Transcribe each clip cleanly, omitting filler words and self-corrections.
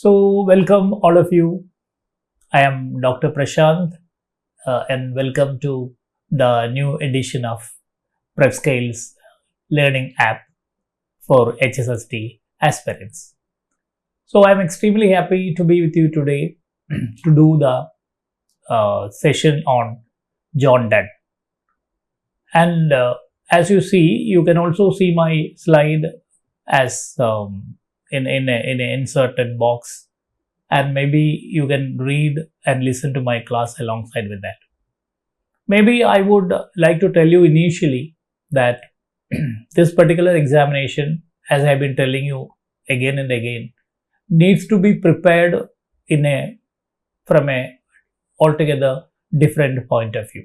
So, welcome all of you. I am Dr. Prashanth and welcome to the new edition of Prepscale-'s learning app for HSST aspirants. So, I am extremely happy to be with you today to do the session on John Donne. And as you see, you can also see my slide as in an inserted box, and maybe you can read and listen to my class alongside with that. Maybe I would like to tell you initially that this particular examination, as I have been telling you again and again, needs to be prepared from a altogether different point of view,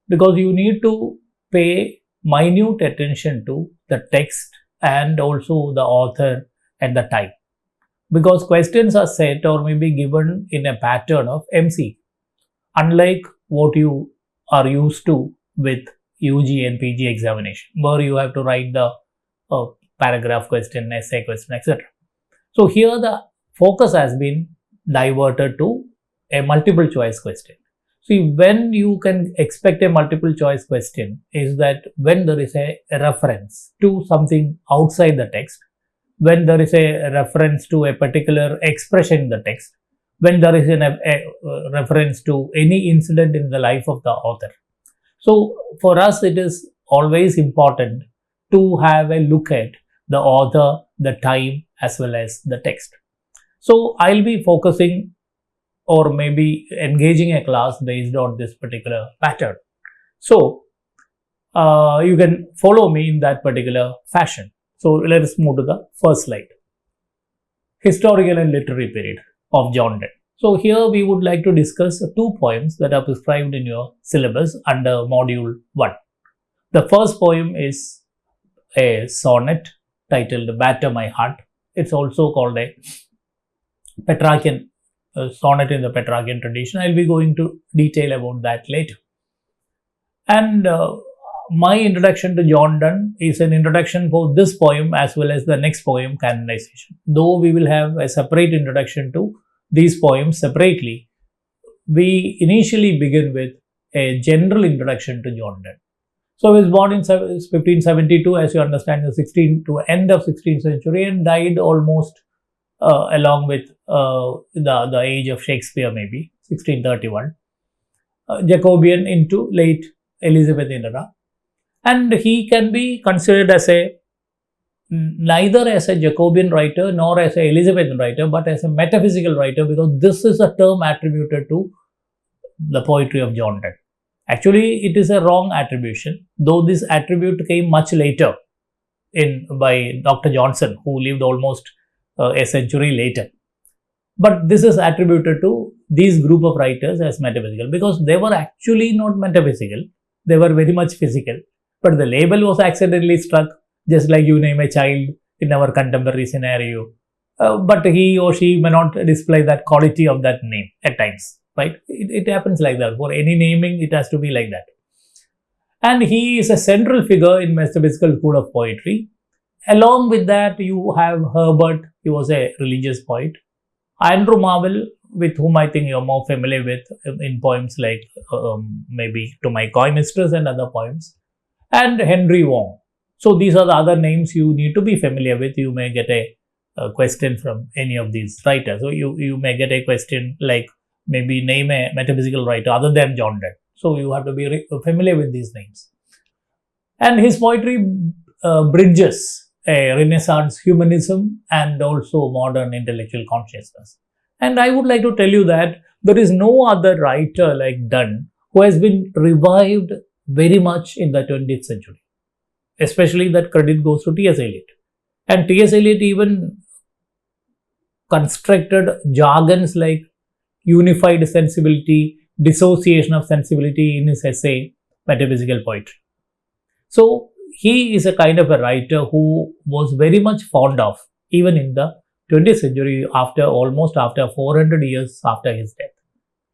because you need to pay minute attention to the text and also the author and the time, because questions are set or may be given in a pattern of MC, unlike what you are used to with UG and PG examination, where you have to write the paragraph question, essay question, etc. So here the focus has been diverted to a multiple choice question. See, when you can expect a multiple choice question is that when there is a reference to something outside the text, when there is a reference to a particular expression in the text, when there is a reference to any incident in the life of the author. So for us, it is always important to have a look at the author, the time, as well as the text. So I'll be focusing or maybe engaging a class based on this particular pattern. So you can follow me in that particular fashion. So let us move to the first slide. Historical and literary period of John Donne. So here we would like to discuss two poems that are prescribed in your syllabus under module 1. The first poem is a sonnet titled Batter My Heart. It's also called a Petrarchian sonnet in the Petrarchian tradition. I'll be going to detail about that later. And my introduction to John Donne is an introduction for this poem as well as the next poem, Canonization. Though we will have a separate introduction to these poems separately, we initially begin with a general introduction to John Donne. So he was born in 1572, as you understand, the end of 16th century, and died almost along with the age of Shakespeare, maybe 1631. Jacobean into late Elizabethan era. And he can be considered as neither as a Jacobean writer nor as an Elizabethan writer, but as a metaphysical writer, because this is a term attributed to the poetry of John Donne. Actually, it is a wrong attribution, though this attribute came much later by Dr. Johnson, who lived almost a century later. But this is attributed to these group of writers as metaphysical, because they were actually not metaphysical, they were very much physical. But the label was accidentally struck, just like you name a child in our contemporary scenario. But he or she may not display that quality of that name at times, right? It happens like that. For any naming, it has to be like that. And he is a central figure in metaphysical school of poetry. Along with that, you have Herbert. He was a religious poet. Andrew Marvell, with whom I think you're more familiar with in poems like maybe To My Coy Mistress and other poems. And Henry Wong. So these are the other names you need to be familiar with. You may get a question from any of these writers. So you may get a question like maybe name a metaphysical writer other than John Donne. So you have to be familiar with these names. And his poetry bridges a Renaissance humanism and also modern intellectual consciousness. And I would like to tell you that there is no other writer like Donne who has been revived very much in the 20th century. Especially that credit goes to T.S. Eliot. And T.S. Eliot even constructed jargons like unified sensibility, dissociation of sensibility in his essay, Metaphysical Poetry. So he is a kind of a writer who was very much fond of, even in the 20th century, almost after 400 years after his death.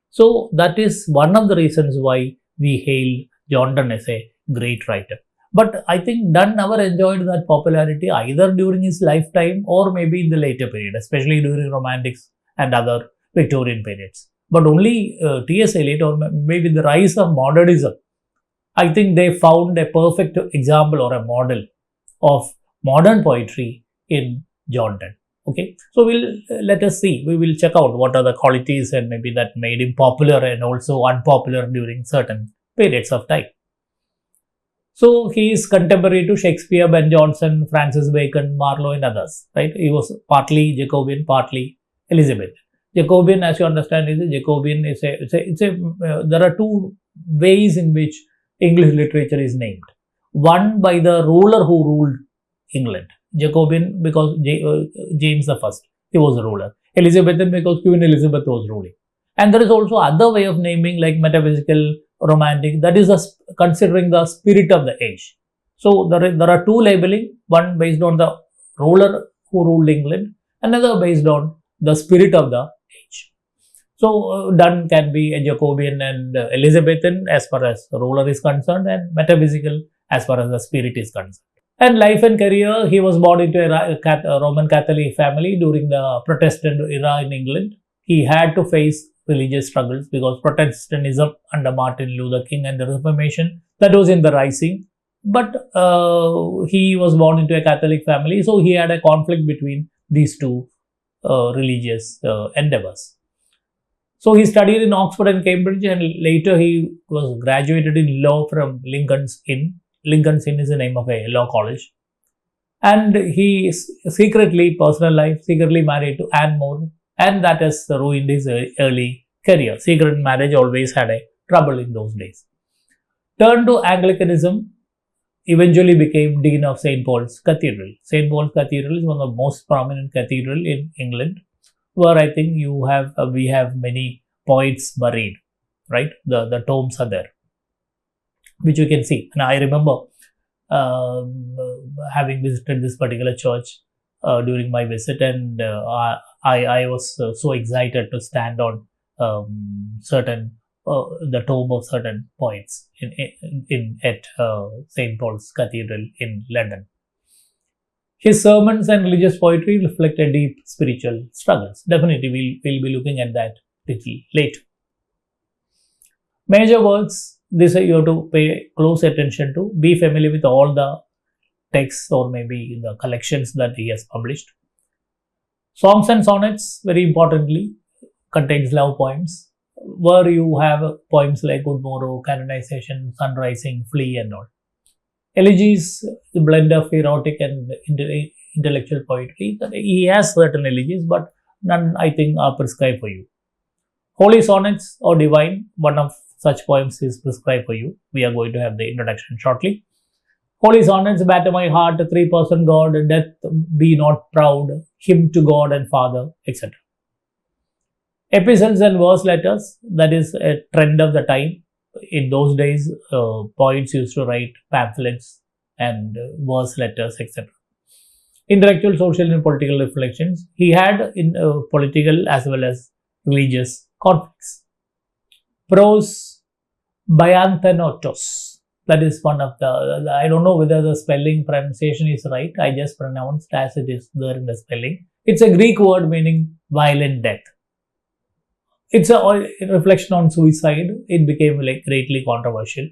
So that is one of the reasons why we hail John Donne as a great writer. But I think Donne never enjoyed that popularity either during his lifetime or maybe in the later period, especially during Romantics and other Victorian periods. But only T.S. Eliot, or maybe the rise of modernism, I think they found a perfect example or a model of modern poetry in John Donne. Okay, so let us see. We will check out what are the qualities and maybe that made him popular and also unpopular during certain periods of time. So he is contemporary to Shakespeare, Ben Jonson, Francis Bacon, Marlowe, and others. Right? He was partly Jacobean, partly Elizabethan. Jacobean, as you understand, is a Jacobean. There are two ways in which English literature is named. One by the ruler who ruled England. Jacobean because James I, he was a ruler. Elizabethan because Queen Elizabeth was ruling. And there is also other way of naming like metaphysical, romantic, that is considering the spirit of the age. So there are two labeling, one based on the ruler who ruled England, another based on the spirit of the age. So Donne can be a Jacobean and Elizabethan as far as the ruler is concerned, and metaphysical as far as the spirit is concerned. And life and career, he was born into a Roman Catholic family during the Protestant era in England. He had to face religious struggles because Protestantism under Martin Luther King and the Reformation, that was in the rising. But he was born into a Catholic family, so he had a conflict between these two religious endeavors. So he studied in Oxford and Cambridge, and later he was graduated in law from Lincoln's Inn. Lincoln's Inn is the name of a law college. And he secretly married to Anne More, and that has ruined his early career. Secret marriage always had a trouble in those days. Turned to Anglicanism, eventually became Dean of St. Paul's Cathedral. St. Paul's Cathedral is one of the most prominent cathedral in England, where I think we have many poets buried, right? The tombs are there, which you can see. And I remember having visited this particular church during my visit, and I was so excited to stand on the tomb of certain poets at St. Paul's Cathedral in London. His sermons and religious poetry reflect a deep spiritual struggles. Definitely, we'll be looking at that little later. Major works, this you have to pay close attention to. Be familiar with all the texts or maybe the collections that he has published. Songs and sonnets, very importantly, contains love poems, where you have poems like Good Morrow, Canonization, Sunrising, Flee, and all. Elegies, the blend of erotic and intellectual poetry. He has certain elegies, but none, I think, are prescribed for you. Holy sonnets or divine, one of such poems is prescribed for you. We are going to have the introduction shortly. Holy sonnets, batter my heart, a three-person God, death be not proud, hymn to God and Father, etc. Epistles and verse letters, that is a trend of the time. In those days, poets used to write pamphlets and verse letters, etc. Intellectual, social, and political reflections. He had in political as well as religious conflicts. Prose, Bianthanotos. That is one of the, I don't know whether the spelling pronunciation is right. I just pronounced as it is there in the spelling. It's a Greek word meaning violent death. It's a reflection on suicide. It became greatly controversial.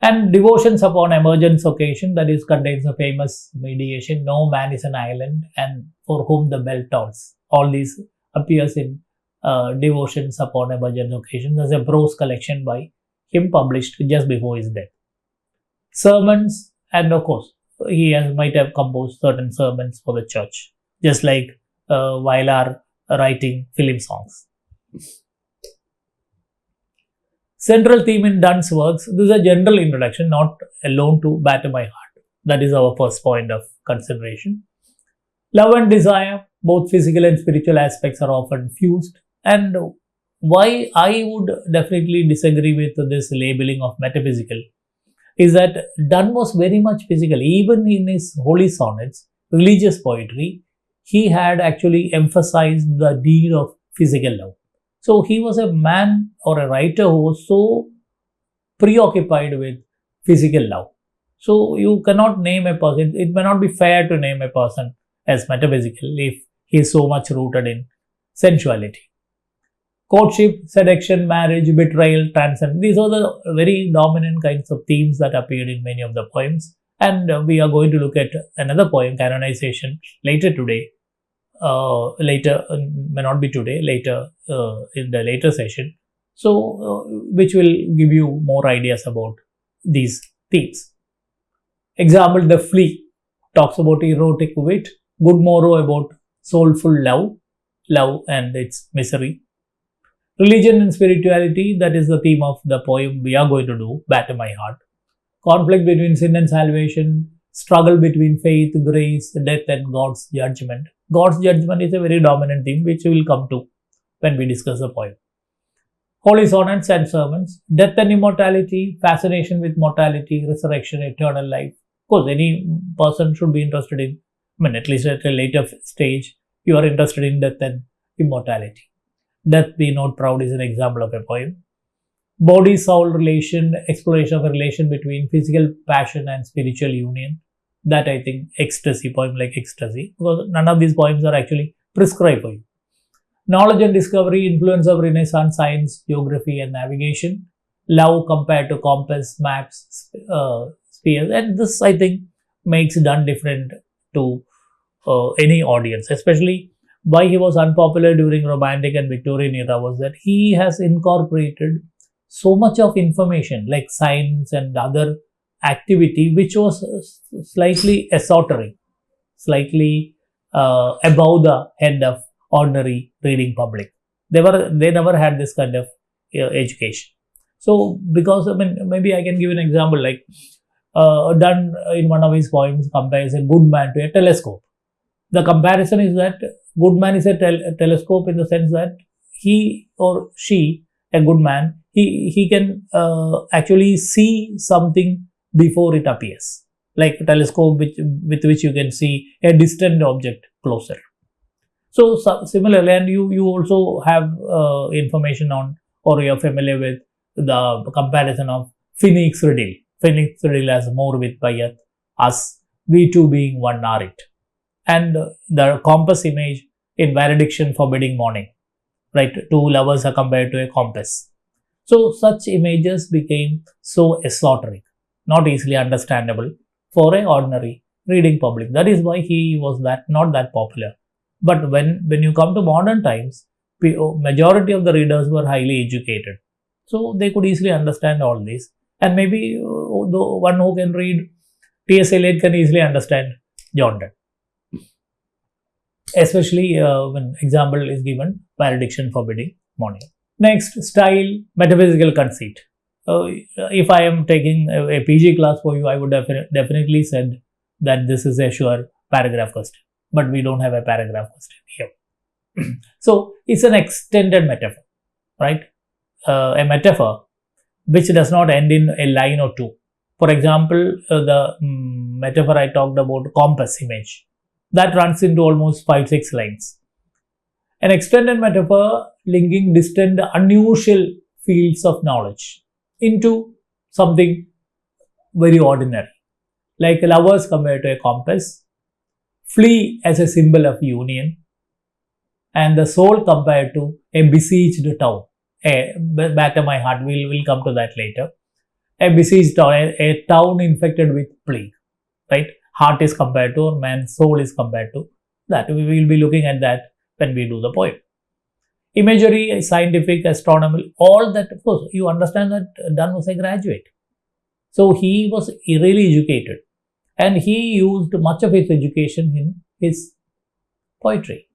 And devotions upon emergence occasion, that is contains a famous mediation. No man is an island, and for whom the bell tolls. All these appears in devotions upon emergence occasion. There's a prose collection by him published just before his death. Sermons, and of course, he might have composed certain sermons for the church, just like Wylar writing film songs. Central theme in Donne's works. This is a general introduction, not alone to Batter My Heart. That is our first point of consideration. Love and desire, both physical and spiritual aspects are often fused. And why I would definitely disagree with this labeling of metaphysical is that Donne was very much physical. Even in his holy sonnets, religious poetry, he had actually emphasized the need of physical love. So he was a man or a writer who was so preoccupied with physical love. So you cannot name a person. It may not be fair to name a person as metaphysical if he is so much rooted in sensuality. Courtship, seduction, marriage, betrayal, transcendence. These are the very dominant kinds of themes that appeared in many of the poems. And we are going to look at another poem, Canonization, later today. May not be today, later in the later session. So, which will give you more ideas about these themes. Example, The Flea talks about erotic wit. Good Morrow about soulful love and its misery. Religion and spirituality, that is the theme of the poem we are going to do, Batter My Heart. Conflict between sin and salvation, struggle between faith, grace, death and God's judgment. God's judgment is a very dominant theme which we will come to when we discuss the poem. Holy sonnets and sermons, death and immortality, fascination with mortality, resurrection, eternal life. Of course, any person should be interested in, at least at a later stage, you are interested in death and immortality. Death Be Not Proud is an example of a poem. Body-soul relation, exploration of a relation between physical passion and spiritual union. That I think ecstasy, poem like ecstasy, because none of these poems are actually prescribed for you. Knowledge and discovery, influence of Renaissance science, geography and navigation. Love compared to compass, maps, spheres. And this I think makes Donne different to any audience, especially why he was unpopular during Romantic and Victorian era was that he has incorporated so much of information like science and other activity which was slightly esoteric, slightly above the head of ordinary reading public. They never had this kind of education. So because maybe I can give an example like Donne in one of his poems compares a good man to a telescope. The comparison is that good man is a telescope in the sense that he or she, a good man, he can actually see something before it appears, like a telescope with which you can see a distant object closer. So similarly, and you also have information on, or you are familiar with the comparison of Phoenix riddle. Phoenix riddle has more with by us, we two being one are it. And the compass image in Valediction Forbidding Morning, right? Two lovers are compared to a compass. So such images became so esoteric, not easily understandable for an ordinary reading public. That is why he was not that popular. But when you come to modern times, majority of the readers were highly educated. So they could easily understand all this. And maybe the one who can read T.S. Eliot can easily understand John Donne. Especially when example is given, Valediction Forbidding Morning. Next, style, metaphysical conceit. If I am taking a PG class for you, I would definitely said that this is a sure paragraph question. But we don't have a paragraph question here. So, it's an extended metaphor, right? A metaphor which does not end in a line or two. For example, the metaphor I talked about, compass image, that runs into almost 5-6 lines. An extended metaphor linking distant, unusual fields of knowledge into something very ordinary, like lovers compared to a compass, flea as a symbol of union, and the soul compared to a besieged town. Batter my heart, we'll come to that later. A besieged town, a town infected with plague, right? Heart is compared to, or man's soul is compared to that. We will be looking at that when we do the poem. Imagery, scientific, astronomy, all that, of course, you understand that Donne was a graduate. So he was really educated and he used much of his education in his poetry.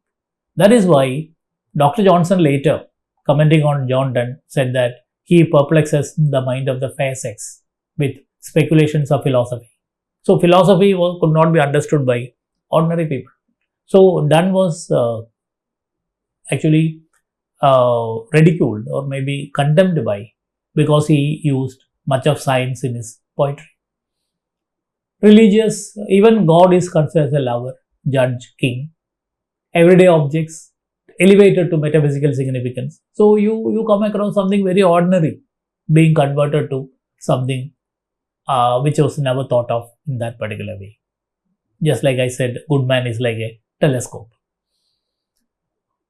That is why Dr. Johnson later, commenting on John Donne, said that he perplexes the mind of the fair sex with speculations of philosophy. So philosophy could not be understood by ordinary people. So Donne was actually ridiculed or maybe condemned by, because he used much of science in his poetry. Religious, even God is considered as a lover, judge, king. Everyday objects elevated to metaphysical significance. So you come across something very ordinary being converted to something which was never thought of in that particular way. Just like I said, good man is like a telescope.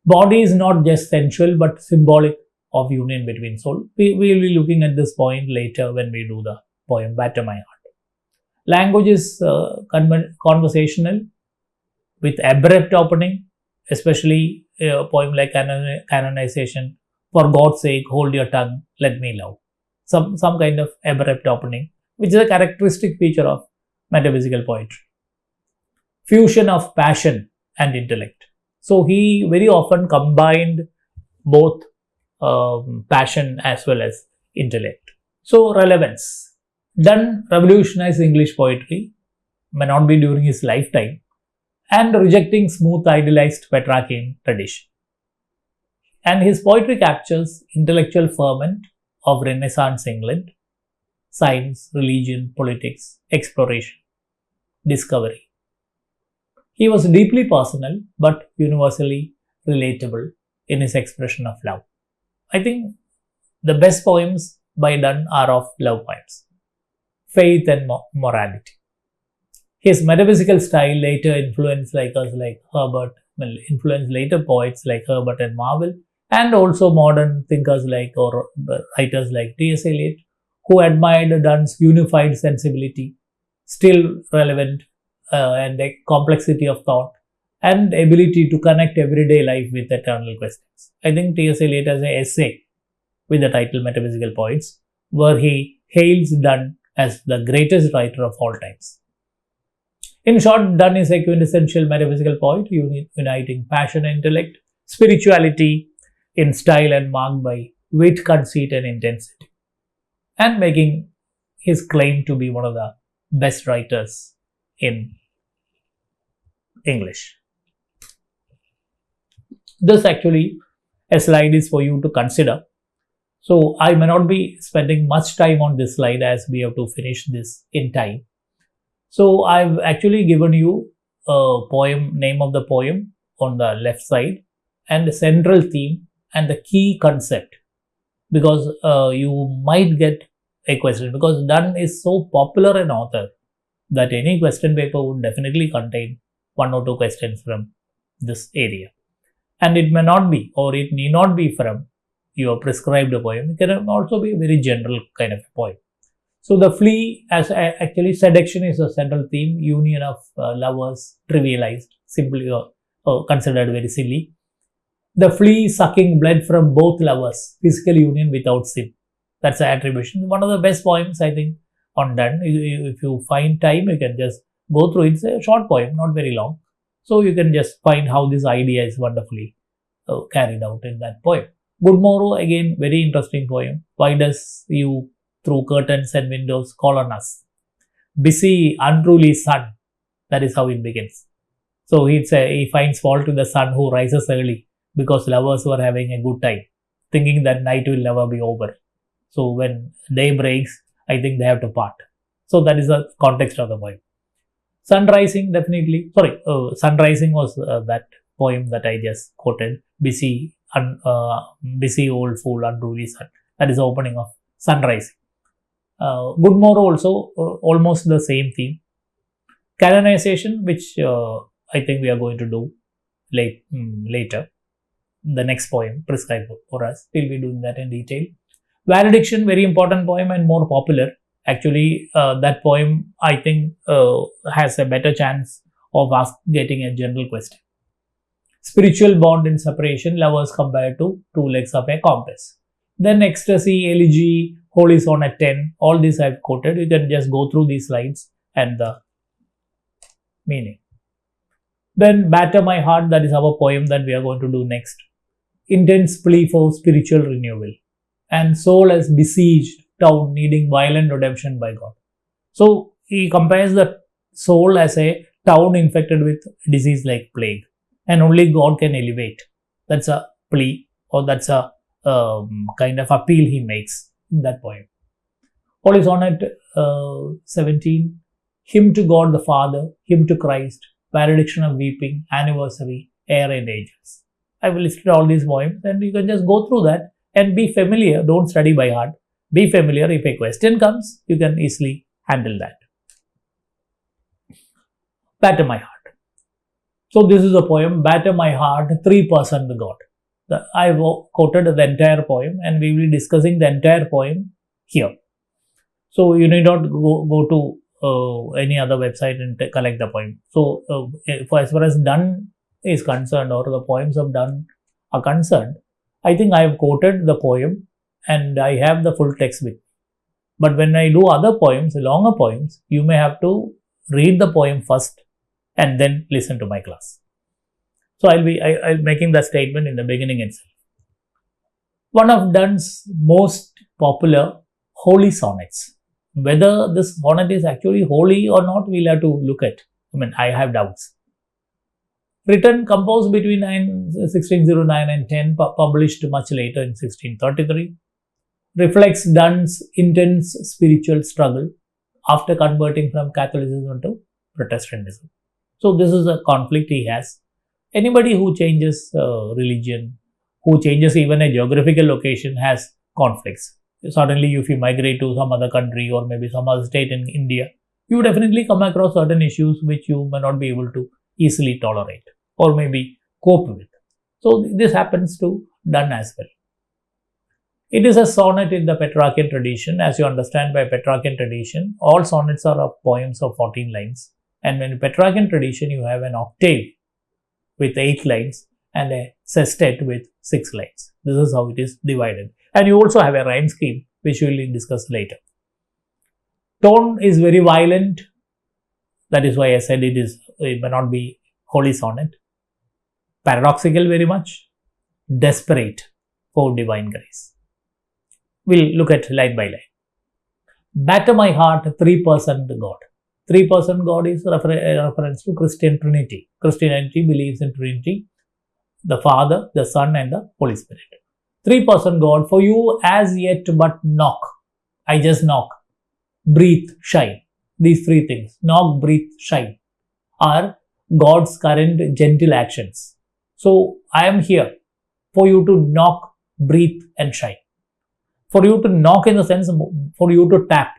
Body is not just sensual but symbolic of union between soul. We will be looking at this point later when we do the poem Batter My Heart. Language is conversational with abrupt opening, especially a poem like Canonization, for God's sake, hold your tongue, let me love. Some kind of abrupt opening, which is a characteristic feature of metaphysical poetry. Fusion of passion and intellect. So he very often combined both passion as well as intellect. So relevance. Donne revolutionized English poetry, may not be during his lifetime, and rejecting smooth idealized Petrarchian tradition. And his poetry captures intellectual ferment of Renaissance England, science, religion, politics, exploration, discovery. He was deeply personal but universally relatable in his expression of love. I think the best poems by Donne are of love poems, faith and morality. His metaphysical style later influenced later poets like Herbert and Marvell, and also modern thinkers or writers like T.S. Eliot, who admired Donne's unified sensibility, still relevant, and the complexity of thought, and ability to connect everyday life with eternal questions. I think T.S. Eliot has an essay with the title Metaphysical Poets, where he hails Donne as the greatest writer of all times. In short, Donne is a quintessential metaphysical poet, uniting passion and intellect, spirituality in style and marked by wit, conceit and intensity, and making his claim to be one of the best writers in English. This actually a slide is for you to consider. So I may not be spending much time on this slide as we have to finish this in time. So I've actually given you a poem, name of the poem on the left side, and the central theme and the key concept, because you might get a question, because Donne is so popular an author that any question paper would definitely contain 1 or 2 questions from this area. And it may not be, or it need not be from your prescribed poem. It can also be a very general kind of a poem. So the flea, as actually seduction is a central theme, union of lovers, trivialized, simply considered very silly. The flea sucking blood from both lovers, physical union without sin. That's the attribution. One of the best poems, I think, on Donne. If you find time, you can just go through it. It's a short poem, not very long. So you can just find how this idea is wonderfully carried out in that poem. Good Morrow, again, very interesting poem. Why does you through curtains and windows call on us? Busy, unruly sun. That is how it begins. So he finds fault with the sun who rises early because lovers were having a good time, thinking that night will never be over. So when day breaks, I think they have to part. So that is the context of the poem. Sunrising, definitely. Sunrising was that poem that I just quoted. Busy old fool, unruly sun. That is the opening of Sunrising. Good Morrow also almost the same theme. Canonization, which I think we are going to do later. The next poem prescribed for us. We'll be doing that in detail. Valediction, very important poem and more popular. Actually, that poem, I think, has a better chance of getting a general question. Spiritual bond in separation, lovers compared to 2 legs of a compass. Then ecstasy, elegy, holy sonnet 10, all these I've quoted. You can just go through these slides and the meaning. Then Batter My Heart, that is our poem that we are going to do next. Intense plea for spiritual renewal. And soul as besieged town needing violent redemption by God. So he compares the soul as a town infected with disease like plague, and only God can elevate. That's a plea, or that's a kind of appeal he makes in that poem. Holy Sonnet 17, hymn to God the Father, hymn to Christ, valediction of weeping, anniversary, air and angels. I will list all these poems and you can just go through that and be familiar. Don't study by heart. Be familiar. If a question comes, you can easily handle that. Batter my heart. So this is a poem, Batter my heart, 3% God. I quoted the entire poem and we will be discussing the entire poem here. So you need not go to any other website and collect the poem. So as far as Donne is concerned, or the poems of Donne are concerned, I think I have quoted the poem and I have the full text with me. But when I do other poems, longer poems, you may have to read the poem first and then listen to my class. So I'll be making the statement in the beginning itself. One of Donne's most popular holy sonnets. Whether this sonnet is actually holy or not, we'll have to look at. I have doubts. Written, composed between 1609 and 10, published much later in 1633. Reflects Donne's intense spiritual struggle after converting from Catholicism to Protestantism. So this is a conflict he has. Anybody who changes religion, who changes even a geographical location, has conflicts. Suddenly, if you migrate to some other country or maybe some other state in India, you definitely come across certain issues which you may not be able to easily tolerate or maybe cope with. So this happens to Donne as well. It is a sonnet in the Petrarchan tradition. As you understand, by Petrarchan tradition, all sonnets are of poems of 14 lines. And in Petrarchan tradition, you have an octave with 8 lines and a sestet with 6 lines. This is how it is divided. And you also have a rhyme scheme, which we will discuss later. Tone is very violent. That is why I said it may not be holy sonnet. Paradoxical very much. Desperate for divine grace. We'll look at line by line. Batter my heart, 3% God. 3% God is a reference to Christian Trinity. Christianity believes in Trinity, the Father, the Son and the Holy Spirit. 3% God, for you as yet but knock. I just knock. Breathe, shine. These 3 things, knock, breathe, shine, are God's current gentle actions. So I am here for you to knock, breathe and shine. For you to knock in the sense, for you to tap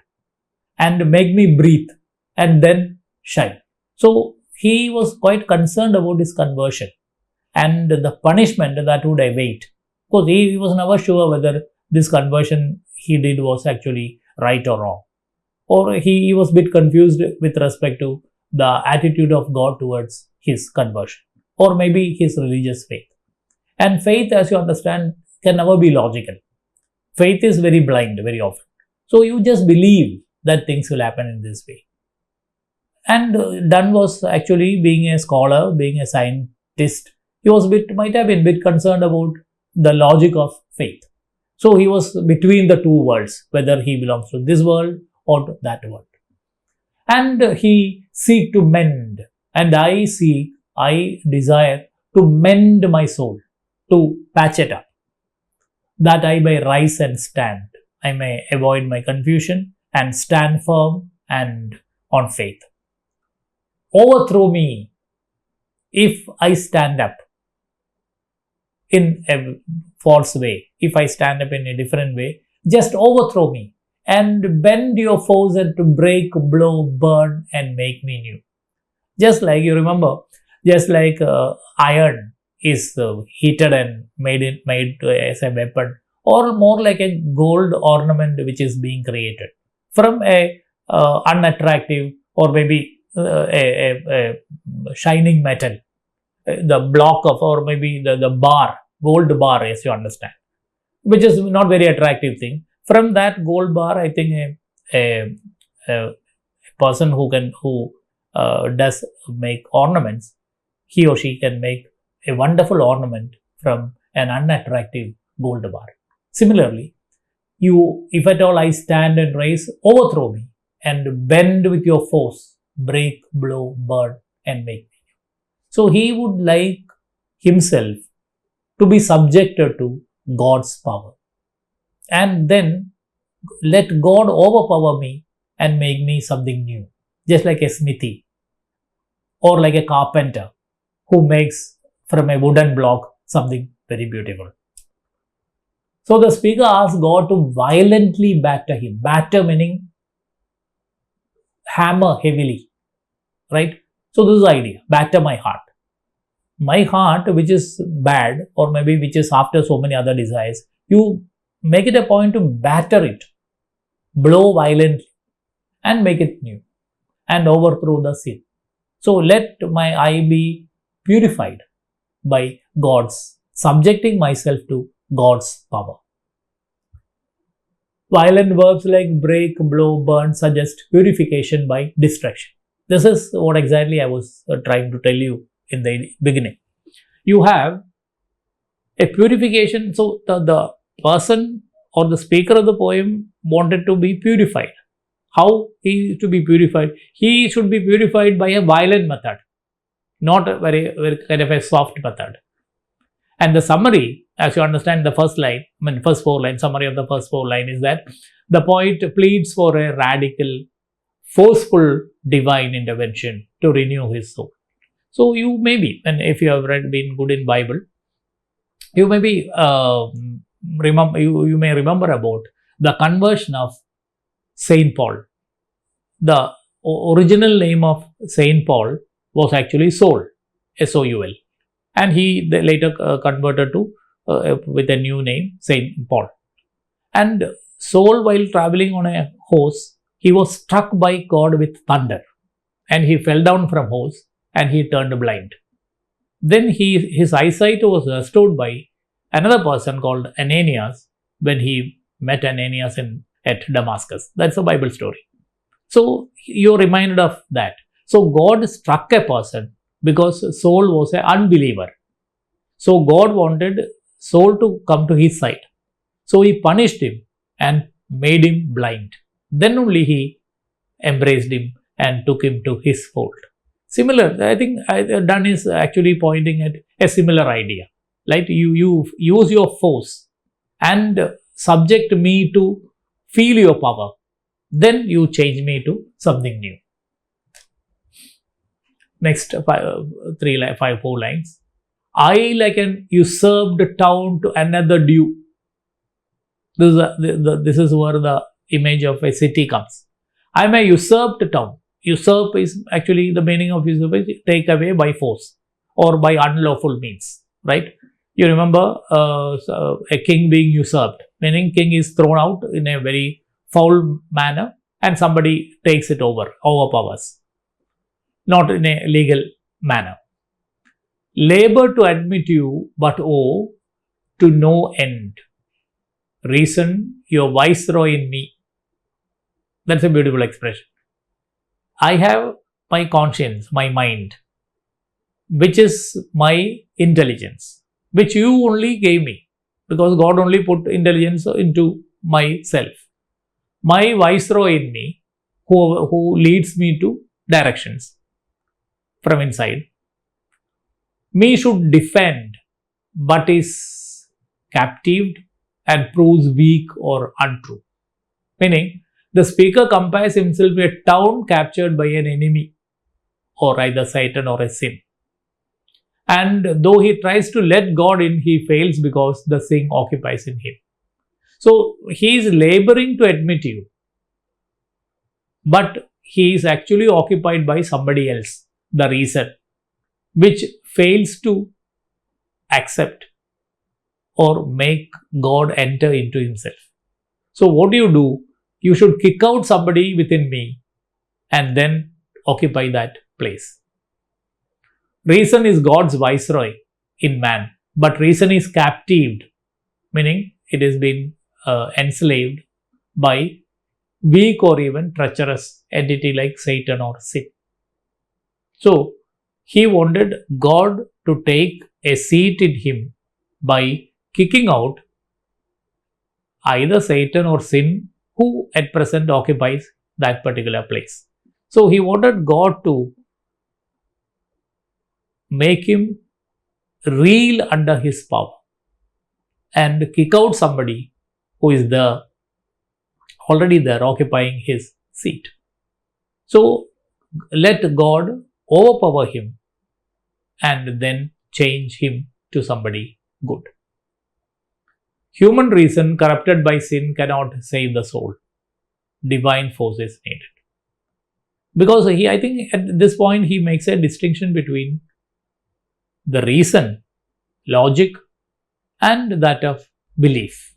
and make me breathe and then shine. So he was quite concerned about his conversion and the punishment that would await. Because he was never sure whether this conversion he did was actually right or wrong. Or he was a bit confused with respect to the attitude of God towards his conversion. Or maybe his religious faith. And faith, as you understand, can never be logical. Faith is very blind very often. So you just believe that things will happen in this way. And Donne was actually, being a scholar, being a scientist, he was might have been a bit concerned about the logic of faith. So he was between the two worlds, whether he belongs to this world or to that world. And he seek to mend, and I desire to mend my soul, to patch it up, that I may rise and stand. I may avoid my confusion and stand firm and on faith. Overthrow me if I stand up in a false way. If I stand up in a different way, just overthrow me and bend your foes and to break, blow, burn and make me new. Just like you remember, just like iron is heated and made as a weapon, or more like a gold ornament which is being created from a unattractive or maybe a shining metal, the block of, or maybe the bar, gold bar, as you understand, which is not very attractive thing. From that gold bar, I think a person who does make ornaments, he or she can make a wonderful ornament from an unattractive gold bar. Similarly, you, if at all I stand and rise, overthrow me and bend with your force, break, blow, burn and make me. So he would like himself to be subjected to God's power. And then let God overpower me and make me something new. Just like a smithy or like a carpenter who makes from a wooden block something very beautiful. So the speaker asks God to violently batter him. Batter meaning hammer heavily, right? So this is the idea, batter my heart. My heart, which is bad, or maybe which is after so many other desires, you make it a point to batter it, blow violently, and make it new, and overthrow the sin. So let my eye be purified by God's, subjecting myself to God's power. Violent verbs like break, blow, burn suggest purification by destruction. This is what exactly I was trying to tell you in the beginning. You have a purification, so the person or the speaker of the poem wanted to be purified. How he is to be purified? He should be purified by a violent method, not a very kind of a soft method. And the summary, as you understand, the first line, first 4 lines, summary of the first 4 lines is that the poet pleads for a radical, forceful divine intervention to renew his soul. So you may be, and if you have been good in Bible, you may be you may remember about the conversion of Saint Paul. The original name of Saint Paul was actually Saul, S-O-U-L, and he later converted to with a new name, Saint Paul. And Saul, while traveling on a horse, he was struck by God with thunder, and he fell down from horse and he turned blind. Then his eyesight was restored by another person called Ananias when he met Ananias at Damascus. That's a Bible story. So you're reminded of that. So God struck a person because Saul was an unbeliever. So God wanted Saul to come to his side. So he punished him and made him blind. Then only he embraced him and took him to his fold. Similar, I think Donne is actually pointing at a similar idea. Like you use your force and subject me to feel your power. Then you change me to something new. Next 4 lines. I like an usurped town to another due. This is where the image of a city comes. I am a usurped town. Usurp is actually the meaning of usurp is take away by force or by unlawful means, right? You remember a king being usurped, meaning king is thrown out in a very foul manner and somebody takes it overpowers, not in a legal manner. Labor to admit you, but oh, to no end. Reason, your viceroy in me. That's a beautiful expression. I have my conscience, my mind, which is my intelligence, which you only gave me because God only put intelligence into myself. My viceroy in me, who leads me to directions from inside, me should defend, but is captived and proves weak or untrue. Meaning, the speaker compares himself to a town captured by an enemy, or either Satan or a sin. And though he tries to let God in, he fails because the sin occupies in him. So he is laboring to admit you, but he is actually occupied by somebody else, the reason, which fails to accept or make God enter into himself. So what do? You should kick out somebody within me and then occupy that place. Reason is God's viceroy in man, but reason is captived, meaning it has been enslaved by weak or even treacherous entity like Satan or sin. So he wanted God to take a seat in him by kicking out either Satan or sin, who at present occupies that particular place. So he wanted God to make him reel under his power and kick out somebody who is there, already there, occupying his seat. So let God overpower him and then change him to somebody good. Human reason corrupted by sin cannot save the soul. Divine force is needed. Because I think at this point he makes a distinction between the reason, logic, and that of belief,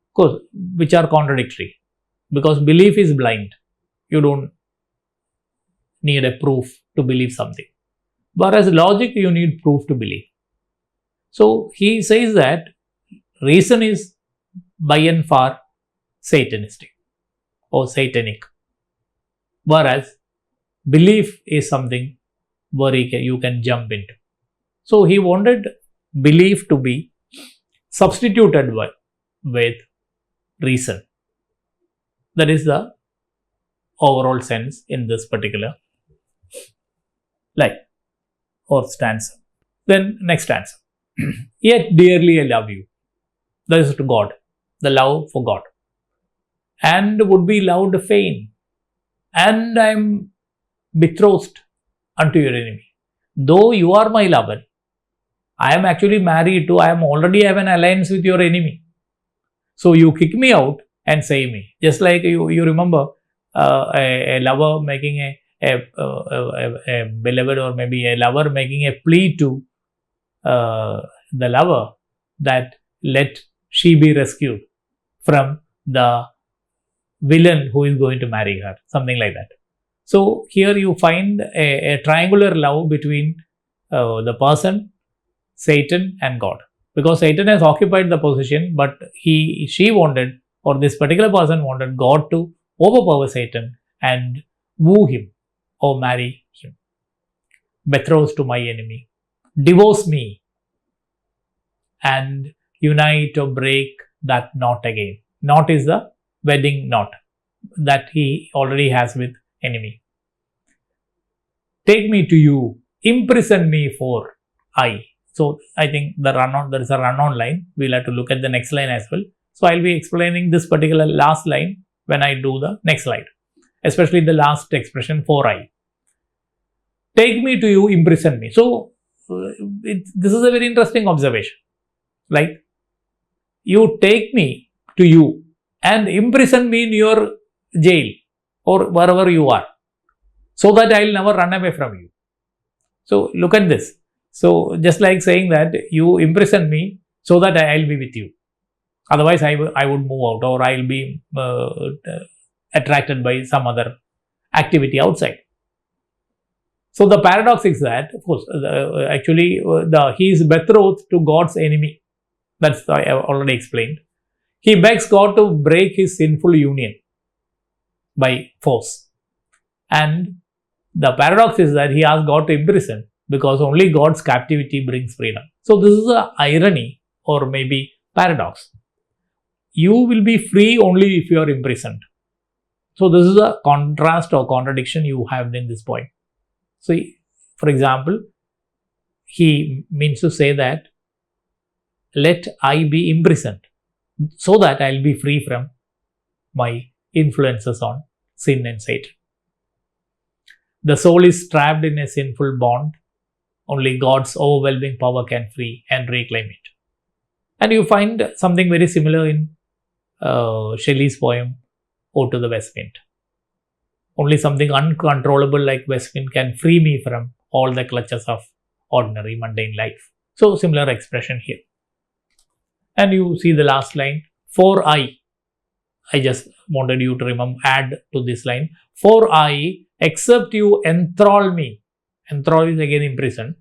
of course, which are contradictory, because belief is blind. You don't need a proof to believe something, whereas logic, you need proof to believe. So he says that reason is by and far satanistic or satanic, whereas belief is something where you can jump into. So he wanted belief to be substituted with reason. That is the overall sense in this particular line or stanza. Then next stanza. Yet dearly I love you. That is to God, the love for God. And would be loved fain. And I am betrothed unto your enemy. Though you are my lover, I am actually married to, I am already have an alliance with your enemy. So you kick me out and save me. Just like you remember a lover making a beloved, or maybe a lover making a plea to the lover that let she be rescued from the villain who is going to marry her, something like that. So here you find a triangular love between the person, Satan, and God, because Satan has occupied the position, but she wanted, or this particular person wanted God to overpower Satan and woo him or marry him. Betrothed to my enemy, divorce me and unite or break that knot again. Knot is the wedding knot that he already has with enemy. Take me to you, imprison me for I. So I think there is a run-on line. We'll have to look at the next line as well. So I'll be explaining this particular last line when I do the next slide, especially the last expression for I. Take me to you, imprison me. So this is a very interesting observation. Like, you take me to you and imprison me in your jail or wherever you are, so that I will never run away from you. So look at this. So just like saying that you imprison me so that I will be with you. Otherwise I would move out, or I will be attracted by some other activity outside. So the paradox is that, of course, he is betrothed to God's enemy. That's I have already explained. He begs God to break his sinful union by force. And the paradox is that he asks God to imprison, because only God's captivity brings freedom. So this is an irony, or maybe paradox. You will be free only if you are imprisoned. So this is a contrast or contradiction you have in this point. So for example, he means to say that let I be imprisoned so that I will be free from my influences on sin and Satan. The soul is trapped in a sinful bond. Only God's overwhelming power can free and reclaim it. And you find something very similar in Shelley's poem, Ode to the West Wind. Only something uncontrollable like west wind can free me from all the clutches of ordinary mundane life. So similar expression here. And you see the last line, for I just wanted you to remember, add to this line, for I, except you enthrall me, enthrall is again imprisoned,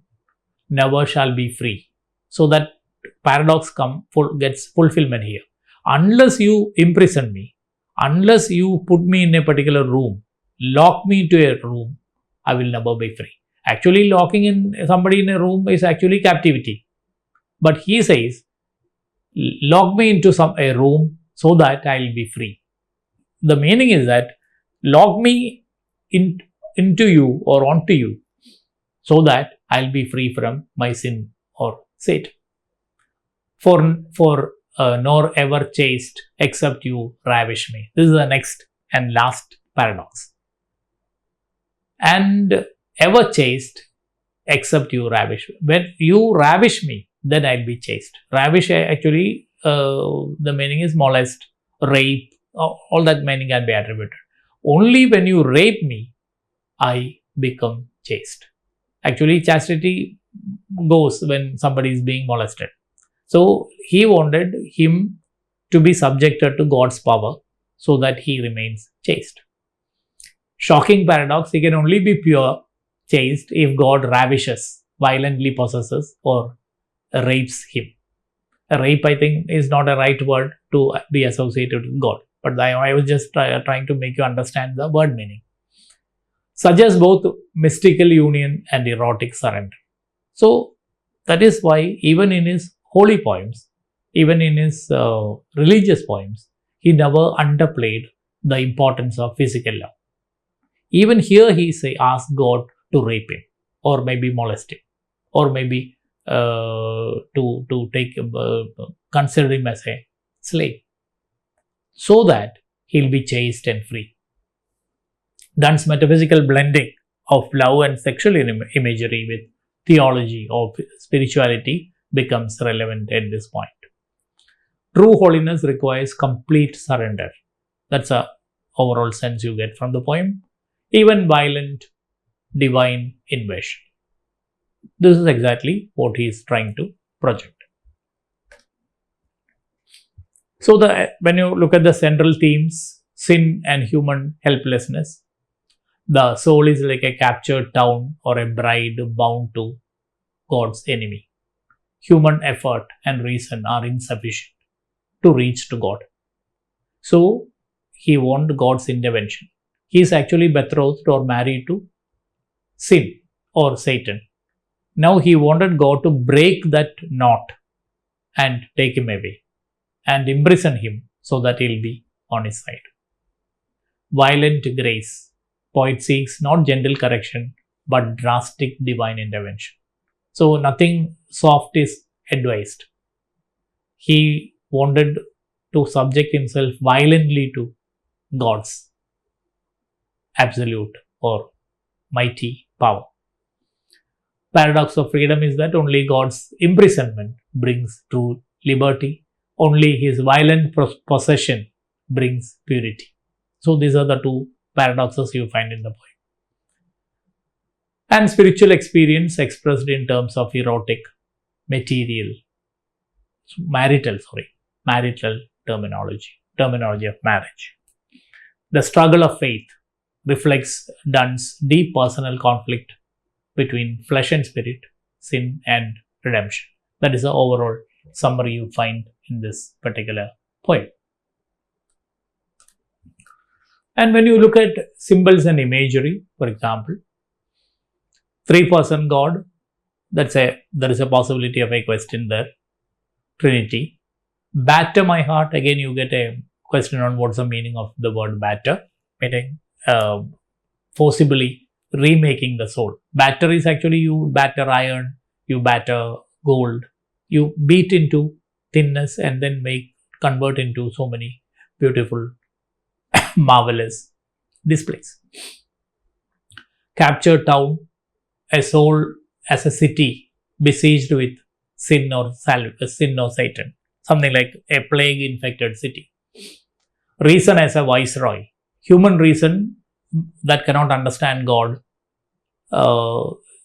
never shall be free. So that paradox gets fulfillment here. Unless you imprison me, unless you put me in a particular room, lock me into a room, I will never be free. Actually, locking in somebody in a room is actually captivity. But he says, lock me into a room so that I will be free. The meaning is that lock me into you or onto you so that I will be free from my sin or Satan. For nor ever chaste except you ravish me. This is the next and last paradox. And ever chaste except you ravish me. When you ravish me, then I'll be chaste. Ravish actually, the meaning is molest, rape, all that meaning can be attributed. only when you rape me, I become chaste. Actually, chastity goes when somebody is being molested. So he wanted him to be subjected to God's power so that he remains chaste. Shocking paradox, he can only be pure, chaste, if God ravishes, violently possesses, or rapes him. Rape, I think, is not a right word to be associated with God, but I was just trying to make you understand the word meaning. Suggests both mystical union and erotic surrender. So that is why even in his holy poems, even in his religious poems, he never underplayed the importance of physical love. Even here he asks God to rape him, or maybe molest him, or maybe to take consider him as a slave, so that he'll be chaste and free. Donne's metaphysical blending of love and sexual imagery with theology or spirituality becomes relevant at this point. True holiness requires complete surrender. That's a overall sense you get from the poem. Even violent divine invasion. This is exactly what he is trying to project. So when you look at the central themes, sin and human helplessness, the soul is like a captured town or a bride bound to God's enemy. Human effort and reason are insufficient to reach to God. So he wants God's intervention. He is actually betrothed or married to sin or Satan. Now he wanted God to break that knot and take him away and imprison him so that he'll be on his side. Violent grace. Poet seeks not gentle correction but drastic divine intervention. So nothing soft is advised. He wanted to subject himself violently to God's absolute or mighty power. Paradox of freedom is that only God's imprisonment brings true liberty. Only his violent possession brings purity. So these are the two paradoxes you find in the poem. And spiritual experience expressed in terms of erotic, marital terminology of marriage. The struggle of faith reflects Donne's deep personal conflict between flesh and spirit, sin and redemption. That is the overall summary you find in this particular poem. And when you look at symbols and imagery, for example, three-person God, there is a possibility of a question there. Trinity. Batter my heart, again you get a question on what's the meaning of the word batter, meaning forcibly remaking the soul. Batter is actually you batter iron, you batter gold, you beat into thinness and then convert into so many beautiful, marvelous displays. Captured town, a soul as a city besieged with sin or Satan, something like a plague-infected city. Reason as a viceroy, human reason that cannot understand God,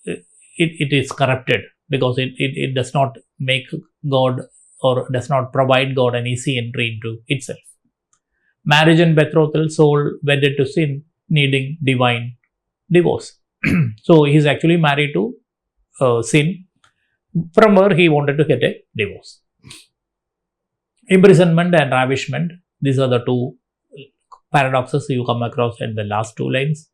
it is corrupted because it does not make God or does not provide God an easy entry into itself. Marriage and betrothal, soul wedded to sin, needing divine divorce. So he is actually married to sin, from where he wanted to get a divorce. Imprisonment and ravishment, these are the two paradoxes you come across in the last two lines.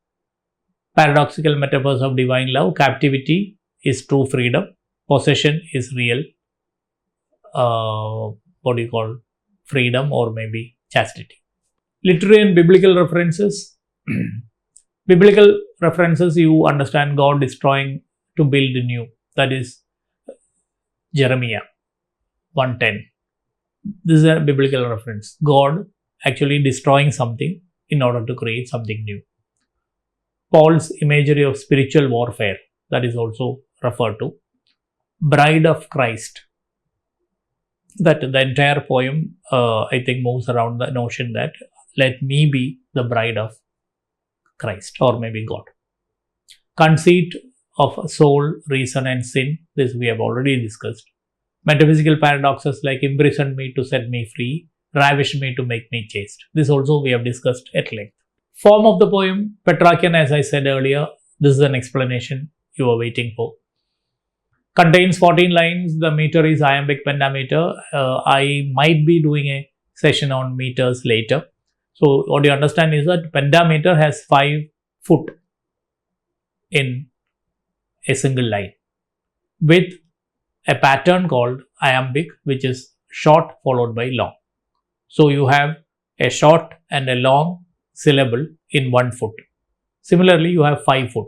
Paradoxical metaphors of divine love. Captivity is true freedom. Possession is real, freedom or maybe chastity. Literary and biblical references. Biblical references, you understand God destroying to build new. That is Jeremiah 1:10. This is a biblical reference. God actually destroying something in order to create something new. Paul's imagery of spiritual warfare, that is also referred to. Bride of Christ. That the entire poem, I think, moves around the notion that let me be the bride of Christ or maybe God. Conceit of soul, reason and sin, this we have already discussed. Metaphysical paradoxes like imprison me to set me free, ravish me to make me chaste. This also we have discussed at length. Form of the poem, Petrarchan, as I said earlier, this is an explanation you are waiting for. Contains 14 lines, the meter is iambic pentameter. I might be doing a session on meters later. So what you understand is that pentameter has 5 foot in a single line with a pattern called iambic, which is short followed by long. So you have a short and a long syllable in 1 foot. Similarly, you have 5 foot.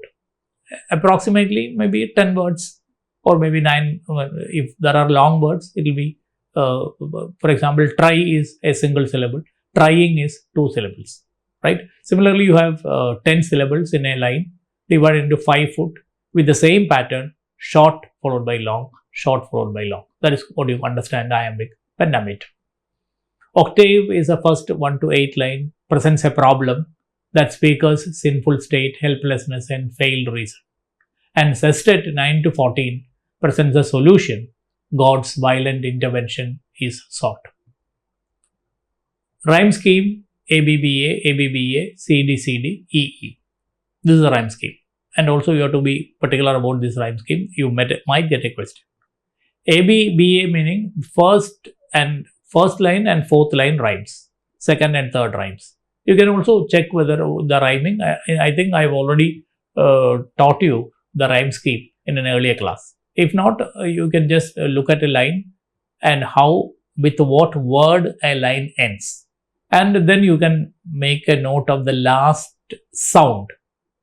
Approximately maybe 10 words or maybe 9. If there are long words, it will be, for example, try is a single syllable. Trying is 2 syllables, right? Similarly, you have 10 syllables in a line divided into 5 foot with the same pattern, short followed by long, short followed by long. That is what you understand iambic pentameter. Octave is the first 1 to 8 line, presents a problem, that speaker's sinful state, helplessness and failed reason. And sestet 9 to 14 presents a solution, God's violent intervention is sought. Rhyme scheme ABBA, ABBA, CD, CD, EE. This is a rhyme scheme. And also you have to be particular about this rhyme scheme. You might get a question. ABBA meaning first line and fourth line rhymes. Second and third rhymes. You can also check whether the rhyming. I think I have already taught you the rhyme scheme in an earlier class. If not, you can just look at a line and how, with what word a line ends. And then you can make a note of the last sound.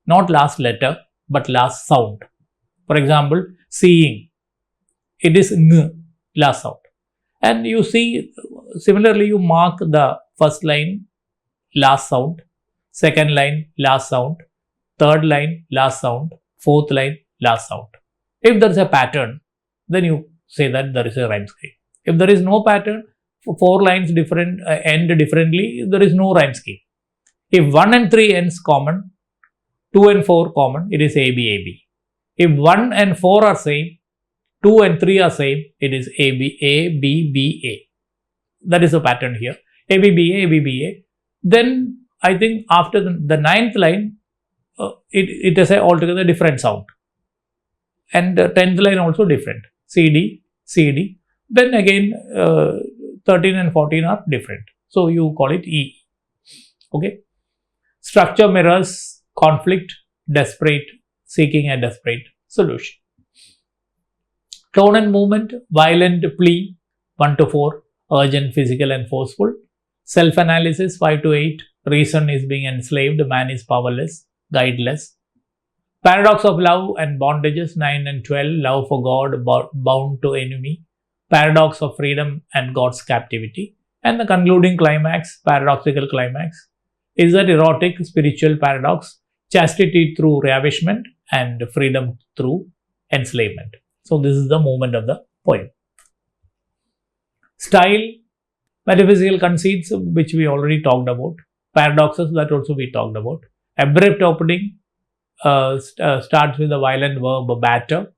Not last letter, but last sound. For example, seeing. It is ng, last sound. And you see, similarly, you mark the first line, last sound, second line, last sound, third line, last sound, fourth line, last sound. If there is a pattern, then you say that there is a rhyme scheme. If there is no pattern, 4 lines end differently, there is no rhyme scheme. If 1 and 3 ends common, 2 and 4 common, it is ABAB. If 1 and 4 are same, 2 and 3 are same, it is ABBA. That is the pattern here. ABBA, ABBA. Then I think after the 9th line, it is a altogether different sound. And the 10th line also different. CD, CD. Then again 13 and 14 are different. So you call it E. Okay. Structure mirrors conflict, desperate, seeking a desperate solution. Tone and movement, violent plea, 1 to 4, urgent, physical and forceful. Self-analysis, 5 to 8, reason is being enslaved, man is powerless, guideless. Paradox of love and bondages, 9 and 12, love for God, bound to enemy. Paradox of freedom and God's captivity. And the concluding climax, paradoxical climax, is that erotic spiritual paradox, chastity through ravishment and freedom through enslavement. So this is the movement of the poem. Style, metaphysical conceits, which we already talked about. Paradoxes, that also we talked about. Abrupt opening starts with the violent verb batter,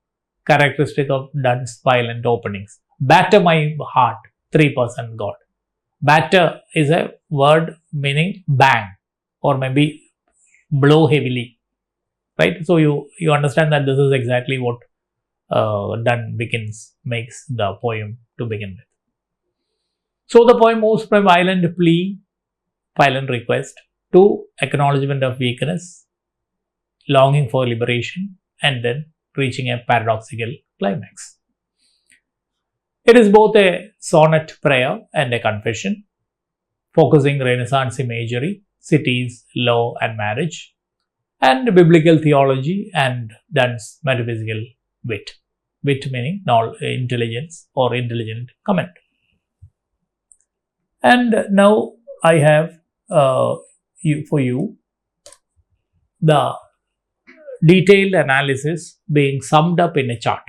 characteristic of Donne's violent openings. Batter my heart, 3% God. Batter is a word meaning bang or maybe blow heavily, right? So you understand that this is exactly what Donne makes the poem to begin with. So the poem moves from violent plea, violent request to acknowledgement of weakness, longing for liberation, and then reaching a paradoxical climax. It is both a sonnet prayer and a confession, focusing Renaissance imagery, cities, law and marriage, and biblical theology and Donne's metaphysical wit. Wit meaning intelligence or intelligent comment. And now I have for you the detailed analysis being summed up in a chart.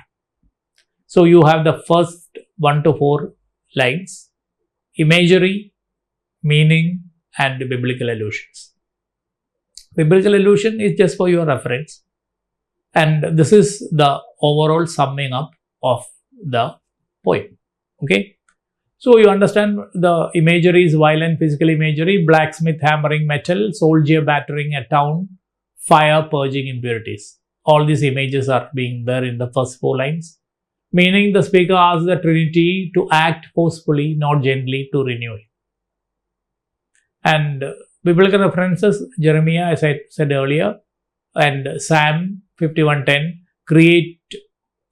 So you have the first 1 to 4 lines, imagery, meaning and biblical allusions. Biblical allusion is just for your reference. And this is the overall summing up of the poem. Okay. So you understand the imagery is violent physical imagery, blacksmith hammering metal, soldier battering a town, fire purging impurities. All these images are being there in the first 4 lines. Meaning the speaker asks the Trinity to act forcefully, not gently, to renew it. And biblical references, Jeremiah, as I said earlier, and Psalm 51:10, create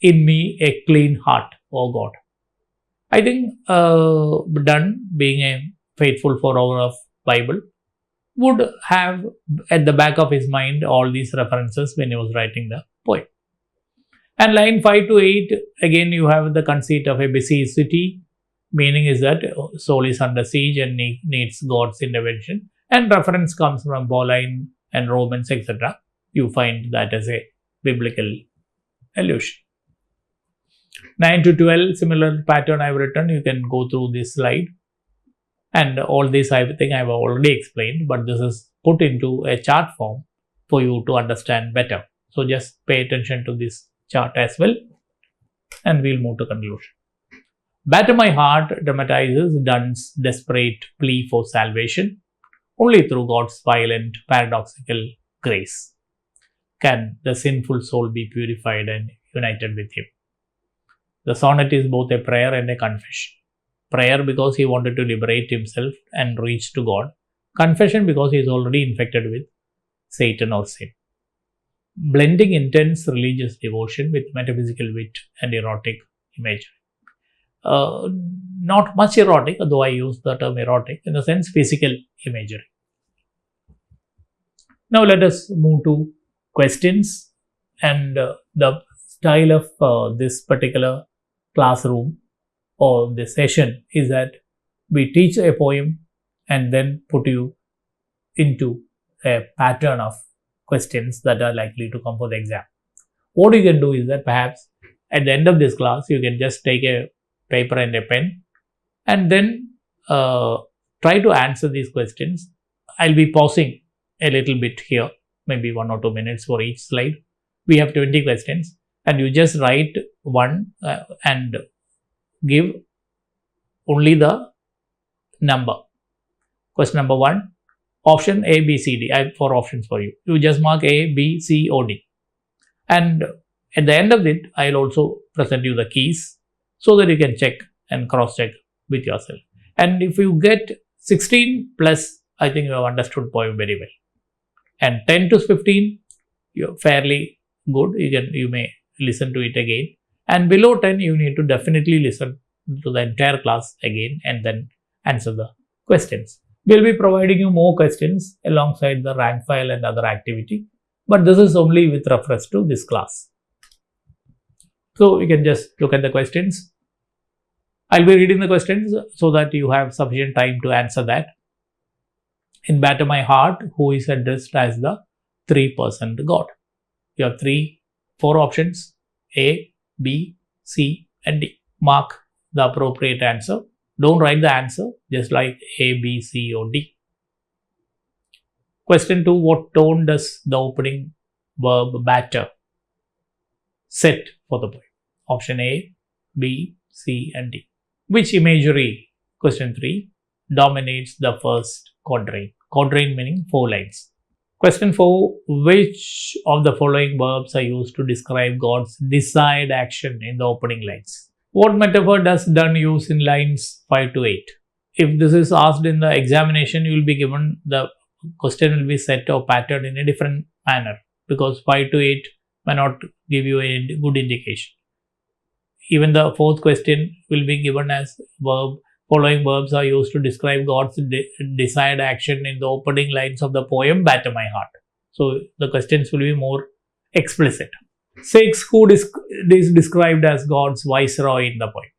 in me a clean heart, O God. I think Donne, being a faithful follower of Bible, would have at the back of his mind all these references when he was writing the poem. And line 5 to 8, again you have the conceit of a besieged city. Meaning is that soul is under siege and needs God's intervention. And reference comes from Pauline and Romans, etc. You find that as a biblical allusion. 9 to 12, similar pattern I have written. You can go through this slide. And all this I think I have already explained, but this is put into a chart form for you to understand better. So just pay attention to this chart as well, and we'll move to conclusion. Batter My Heart dramatizes Donne's desperate plea for salvation. Only through God's violent, paradoxical grace can the sinful soul be purified and united with Him. The sonnet is both a prayer and a confession. Prayer because he wanted to liberate himself and reach to God. Confession because he is already infected with Satan or sin. Blending intense religious devotion with metaphysical wit and erotic imagery. Not much erotic, though I use the term erotic, in the sense physical imagery. Now let us move to questions, and the style of this particular classroom or this session is that we teach a poem and then put you into a pattern of questions that are likely to come for the exam. What you can do is that perhaps at the end of this class, you can just take a paper and a pen and then try to answer these questions. I'll be pausing a little bit here, maybe 1 or 2 minutes for each slide. We have 20 questions and you just write one and give only the number. Question number 1, option A, B, C, D. I have 4 options for you. You just mark A, B, C, or D. And at the end of it, I'll also present you the keys so that you can check and cross-check with yourself. And if you get 16 plus, I think you have understood poem very well. And 10 to 15, you're fairly good. You may listen to it again. And below 10, you need to definitely listen to the entire class again and then answer the questions. We'll be providing you more questions alongside the rank file and other activity, but this is only with reference to this class. So you can just look at the questions. I'll be reading the questions so that you have sufficient time to answer that. In Batter My Heart, who is addressed as the 3% God? You have 4 options, A, B, C, and D. Mark the appropriate answer. Don't write the answer, just like A, B, C, or D. Question 2, what tone does the opening verb batter set for the poem? Option A, B, C, and D. Which imagery, question 3, dominates the first quatrain? Quatrain meaning 4 lines. Question 4, which of the following verbs are used to describe God's desired action in the opening lines? What metaphor does Donne use in lines 5 to 8? If this is asked in the examination, you will be given the question will be set or patterned in a different manner because 5 to 8 may not give you a good indication. Even the 4th question will be given as verb. Following verbs are used to describe God's desired action in the opening lines of the poem Batter My Heart. So the questions will be more explicit. 6. Who is described as God's viceroy in the poem?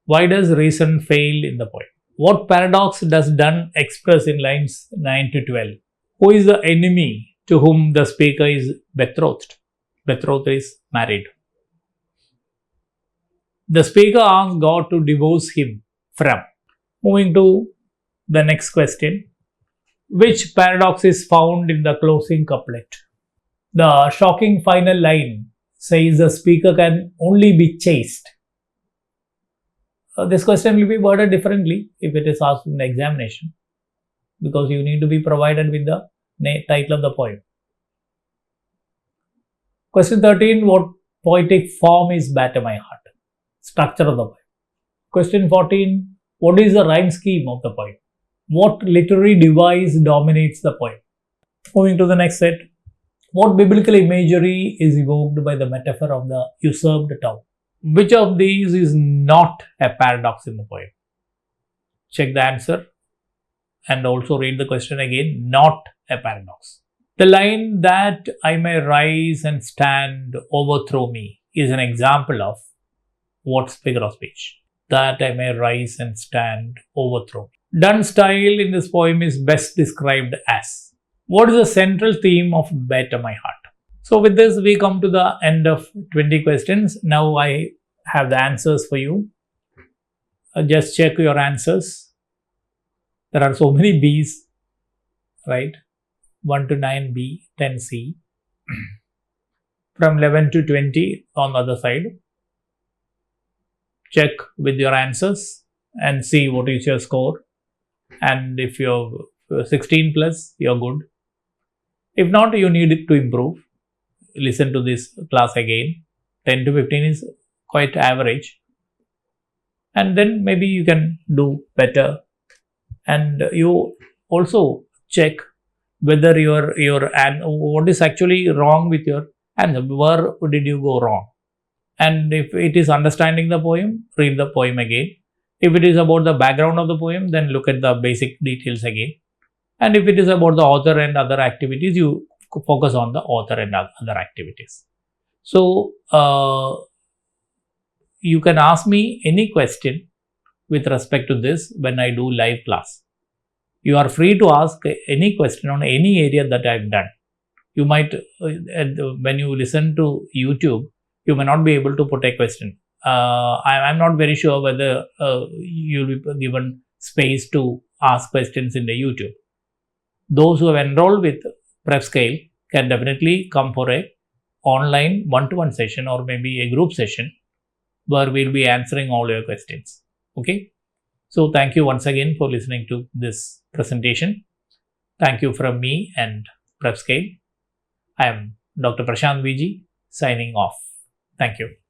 Why does reason fail in the poem? What paradox does Donne express in lines 9 to 12? Who is the enemy to whom the speaker is betrothed? Betrothed is married. The speaker asks God to divorce him from. Moving to the next question. Which paradox is found in the closing couplet? The shocking final line says the speaker can only be chased. This question will be worded differently if it is asked in the examination, because you need to be provided with the title of the poem. Question 13. What poetic form is Batter My Heart? Structure of the poem. Question 14. What is the rhyme scheme of the poem? What literary device dominates the poem? Moving to the next set. What biblical imagery is evoked by the metaphor of the usurped town? Which of these is not a paradox in the poem? Check the answer and also read the question again. Not a paradox. The line that I may rise and stand, overthrow me is an example of what figure of speech? That I may rise and stand, overthrow me. Donne's style in this poem is best described as. What is the central theme of Batter My Heart? So with this we come to the end of 20 questions. Now I have the answers for you. Just check your answers. There are so many B's, right? 1 to 9 B, 10 C. From 11 to 20 on the other side. Check with your answers and see what is your score. And if you're 16 plus, you're good. If not, you need it to improve. Listen to this class again. 10 to 15 is quite average. And then maybe you can do better. And you also check whether what is actually wrong with your answer. Where did you go wrong? And if it is understanding the poem, read the poem again. If it is about the background of the poem, then look at the basic details again. And if it is about the author and other activities, you focus on the author and other activities. So, you can ask me any question with respect to this when I do live class. You are free to ask any question on any area that I have done. You might, when you listen to YouTube, you may not be able to put a question. I'm not very sure whether you will be given space to ask questions in the YouTube. Those who have enrolled with Prepscale can definitely come for a online one-to-one session or maybe a group session where we'll be answering all your questions. Okay. So thank you once again for listening to this presentation. Thank you from me and Prepscale. I am Dr. Prashanth V.G. signing off. Thank you.